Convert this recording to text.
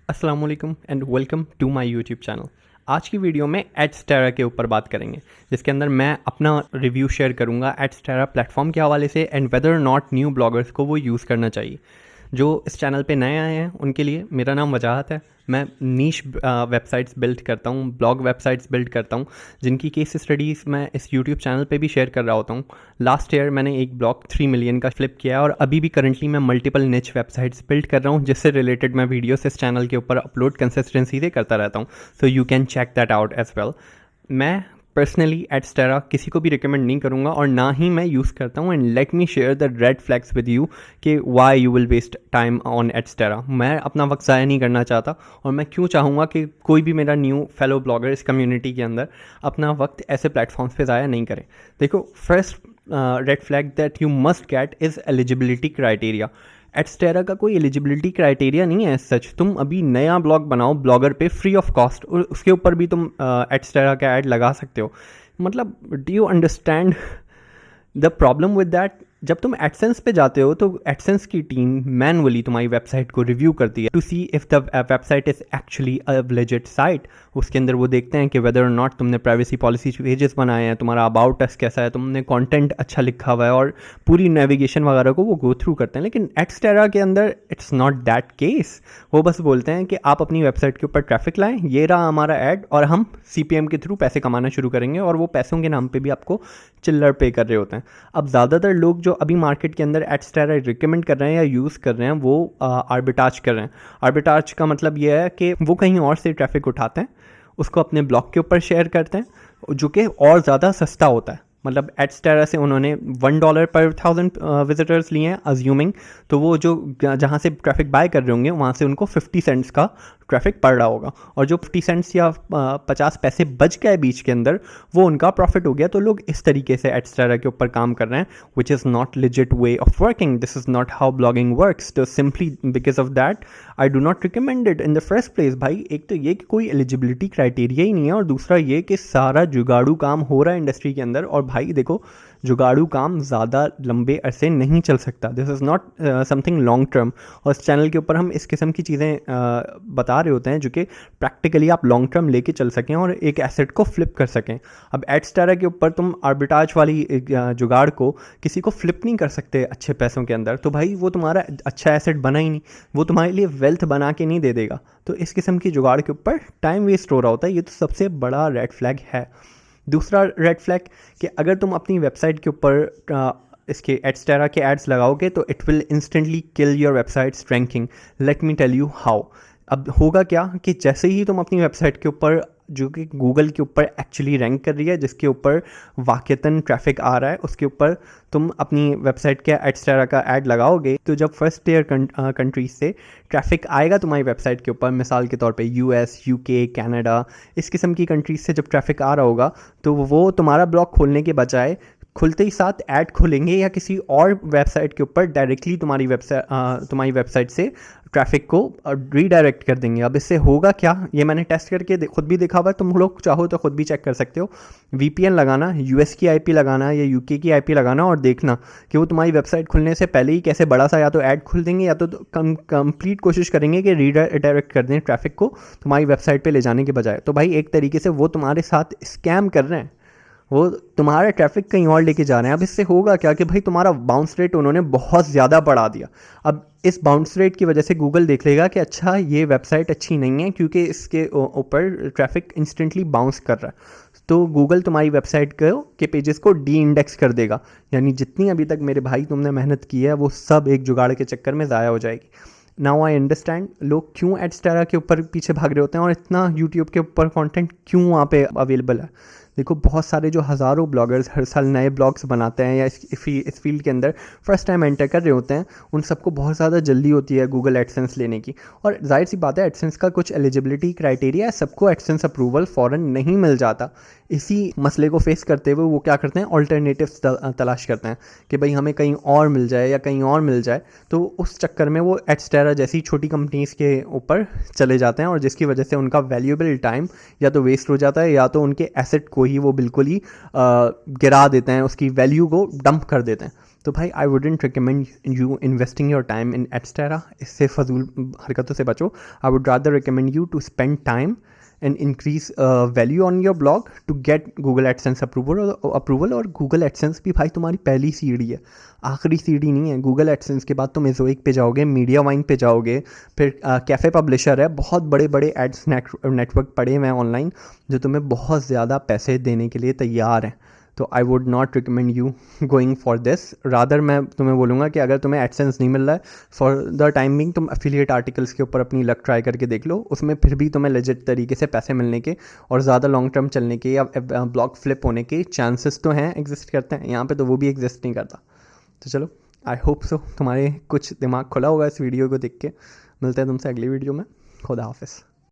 अस्सलाम वालेकुम and welcome to my YouTube channel. आज की वीडियो में एडस्टेरा के ऊपर बात करेंगे, जिसके अंदर मैं अपना रिव्यू शेयर करूंगा एडस्टेरा प्लेटफॉर्म के हवाले से and whether not new bloggers को वो यूज़ करना चाहिए। जो इस चैनल पे नए आए हैं उनके लिए मेरा नाम वजाहत है। मैं नीश वेबसाइट्स बिल्ड करता हूँ, ब्लॉग वेबसाइट्स बिल्ड करता हूँ, जिनकी केस स्टडीज़ मैं इस यूट्यूब चैनल पे भी शेयर कर रहा होता हूँ। लास्ट ईयर मैंने एक ब्लॉग 3 मिलियन का फ्लिप किया है और अभी भी करंटली मैं मल्टीपल निच वेबसाइट्स बिल्ड कर रहा हूँ, जिससे रिलेटेड मैं वीडियोस इस चैनल के ऊपर अपलोड कंसिस्टेंसी से करता रहता हूँ। So you can check that out as well. मैं पर्सनली एडस्टेरा किसी को भी रिकमेंड नहीं करूँगा और ना ही मैं यूज़ करता हूँ। And let me share the red flags with you कि why you will waste time on Adsterra. मैं अपना वक्त ज़ाया नहीं करना चाहता और मैं क्यों चाहूँगा कि कोई भी मेरा न्यू फेलो ब्लॉगर इस कम्युनिटी के अंदर अपना वक्त ऐसे प्लेटफॉर्म्स पे ज़ाया नहीं करे। देखो, first red flag that you must get is eligibility criteria. Adsterra का कोई एलिजिबिलिटी क्राइटेरिया नहीं है सच। तुम अभी नया ब्लॉग बनाओ ब्लॉगर पे फ्री ऑफ कॉस्ट और उसके ऊपर भी तुम एडस्टेरा का ऐड लगा सकते हो। मतलब do you understand the problem with that? जब तुम एडसेंस पे जाते हो तो एडसेंस की टीम मैनुअली तुम्हारी वेबसाइट को रिव्यू करती है to see if the website is actually a legit site. उसके अंदर वो देखते हैं कि वेदर और नॉट तुमने प्राइवेसी पॉलिसी पेजेस बनाए हैं, तुम्हारा अबाउट अस कैसा है, तुमने कंटेंट अच्छा लिखा हुआ है, और पूरी नेविगेशन वगैरह को वो गो थ्रू करते हैं। लेकिन एडस्टेरा के अंदर इट्स नॉट दैट केस। वो बस बोलते हैं कि आप अपनी वेबसाइट के ऊपर ट्रैफिक लाएं, ये रहा हमारा ऐड, और हम CPM के थ्रू पैसे कमाना शुरू करेंगे, और वो पैसों के नाम पे भी आपको चिल्लर पे कर रहे होते हैं। अब ज़्यादातर लोग जो अभी मार्केट के अंदर एडस्टेरा रिकमेंड कर रहे हैं या यूज़ कर रहे हैं वो आर्बिटाज कर रहे हैं। आर्बिटाज का मतलब ये है कि वो कहीं और से ट्रैफिक उठाते हैं, उसको अपने ब्लॉग के ऊपर शेयर करते हैं, जो कि और ज़्यादा सस्ता होता है। मतलब एडस्टेरा से उन्होंने $1 पर 1000 विजिटर्स लिए हैं अज्यूमिंग, तो वो जो जहाँ से ट्रैफिक बाय कर रहे होंगे वहाँ से उनको 50 सेंट्स का ट्रैफिक पड़ रहा होगा, और जो 50 सेंट्स या 50 पैसे बच गए बीच के अंदर वो उनका प्रॉफिट हो गया। तो लोग इस तरीके से एडस्टेरा के ऊपर काम कर रहे हैं, which is not legit way of working. This is not how blogging works. तो simply because of that I do not recommend it in the first place. भाई, एक तो ये कि कोई एलिजिबिलिटी क्राइटेरिया ही नहीं है, और दूसरा ये कि सारा जुगाड़ू काम हो रहा है इंडस्ट्री के अंदर। और भाई देखो, जुगाड़ू काम ज़्यादा लंबे अरसे नहीं चल सकता। This is not something long term. और इस चैनल के ऊपर हम इस किस्म की चीज़ें बता रहे होते हैं जो कि प्रैक्टिकली आप लॉन्ग टर्म लेके चल सकें और एक एसेट को फ्लिप कर सकें। अब एडस्टेरा के ऊपर तुम आर्बिटाज वाली जुगाड़ को किसी को फ्लिप नहीं कर सकते अच्छे पैसों के अंदर, तो भाई वो तुम्हारा अच्छा एसेट बना ही नहीं, वो तुम्हारे लिए वेल्थ बना के नहीं दे देगा। तो इस किस्म की जुगाड़ के ऊपर टाइम वेस्ट हो रहा होता है। ये तो सबसे बड़ा रेड फ्लैग है। दूसरा रेड फ्लैग कि अगर तुम अपनी वेबसाइट के ऊपर इसके एडस्टेरा के एड्स लगाओगे तो it will instantly kill your website's ranking. Let me tell you how. अब होगा क्या कि जैसे ही तुम अपनी वेबसाइट के ऊपर, जो कि गूगल के ऊपर एक्चुअली रैंक कर रही है, जिसके ऊपर वाकईतन ट्रैफिक आ रहा है, उसके ऊपर तुम अपनी वेबसाइट के एडस्टेरा का ऐड लगाओगे, तो जब फर्स्ट टियर कंट्रीज से ट्रैफिक आएगा तुम्हारी वेबसाइट के ऊपर, मिसाल के तौर पे US, UK, कनाडा, इस किस्म की कंट्रीज से जब ट्रैफिक आ रहा होगा, तो वो तुम्हारा ब्लॉग खोलने के बजाय खुलते ही साथ ऐड खोलेंगे या किसी और वेबसाइट के ऊपर डायरेक्टली तुम्हारी वेबसाइट से ट्रैफिक को रीडायरेक्ट कर देंगे। अब इससे होगा क्या, ये मैंने टेस्ट करके खुद भी देखा हुआ है, तुम लोग चाहो तो खुद भी चेक कर सकते हो। VPN लगाना, US की IP लगाना या UK की IP लगाना, और देखना कि वो तुम्हारी वेबसाइट खुलने से पहले ही कैसे बड़ा सा या तो ऐड खुल देंगे या तो कंप्लीट कोशिश करेंगे कि रीडायरेक्ट कर दें ट्रैफिक को तुम्हारी वेबसाइट पे ले जाने के बजाय। तो भाई एक तरीके से वो तुम्हारे साथ स्कैम कर रहे हैं, वो तुम्हारा ट्रैफिक कहीं और लेके जा रहे हैं। अब इससे होगा क्या कि भाई तुम्हारा बाउंस रेट उन्होंने बहुत ज़्यादा बढ़ा दिया। अब इस बाउंस रेट की वजह से गूगल देख लेगा कि अच्छा ये वेबसाइट अच्छी नहीं है, क्योंकि इसके ऊपर ट्रैफिक इंस्टेंटली बाउंस कर रहा है। तो गूगल तुम्हारी वेबसाइट के पेजेस को डी इंडेक्स कर देगा, यानी जितनी अभी तक मेरे भाई तुमने मेहनत की है वो सब एक जुगाड़ के चक्कर में ज़ाया हो जाएगी। नाउ आई अंडरस्टैंड लोग क्यों एडस्टेरा के ऊपर पीछे भाग रहे होते हैं और इतना यूट्यूब के ऊपर कंटेंट क्यों वहाँ पे अवेलेबल है। देखो, बहुत सारे जो हज़ारों ब्लॉगर्स हर साल नए ब्लॉग्स बनाते हैं या इस फील्ड के अंदर फर्स्ट टाइम एंटर कर रहे होते हैं, उन सबको बहुत ज़्यादा जल्दी होती है गूगल एडसेंस लेने की। और जाहिर सी बात है, एडसेंस का कुछ एलिजिबिलिटी क्राइटेरिया है, सबको एडसेंस अप्रूवल फ़ौरन नहीं मिल जाता। इसी मसले को फेस करते हुए वो क्या करते हैं, ऑल्टरनेटिव्स तलाश करते हैं कि भाई हमें कहीं और मिल जाए या कहीं और मिल जाए। तो उस चक्कर में वो एडस्टेरा जैसी छोटी कंपनीज़ के ऊपर चले जाते हैं, और जिसकी वजह से उनका वैल्यूएबल टाइम या तो वेस्ट हो जाता है या तो उनके एसेट को ही वो बिल्कुल ही गिरा देते हैं, उसकी वैल्यू को डंप कर देते हैं। तो भाई I wouldn't recommend you investing your time in Adsterra. इससे फजूल हरकतों से बचो। I would rather recommend you to spend time and increase value on your blog to get Google AdSense approval। और Google AdSense भी भाई तुम्हारी पहली सीढ़ी है, आखिरी सीढ़ी नहीं है। Google AdSense के बाद तुम Ezoic पे जाओगे, मीडिया वाइन पे जाओगे, फिर कैफ़े पब्लिशर है, बहुत बड़े बड़े एड्स नेटवर्क पड़े हुए हैं ऑनलाइन जो तुम्हें बहुत ज़्यादा पैसे देने के लिए तैयार हैं। तो I would not recommend you going for this. Rather मैं तुम्हें बोलूँगा कि अगर तुम्हें एडसेंस नहीं मिल रहा है फॉर द टाइमिंग, तुम एफिलिएट आर्टिकल्स के ऊपर अपनी लक ट्राई करके देख लो। उसमें फिर भी तुम्हें लेजिट तरीके से पैसे मिलने के और ज़्यादा लॉन्ग टर्म चलने के या ब्लॉग फ्लिप होने के चांसेस तो हैं, एग्जिस्ट करते हैं। यहाँ पे तो वो भी एग्जिस्ट नहीं करता। तो चलो, आई होप सो तुम्हारे कुछ दिमाग खुला होगा इस वीडियो को देख के। मिलते हैं तुमसे अगली वीडियो में। खुदा हाफिज़।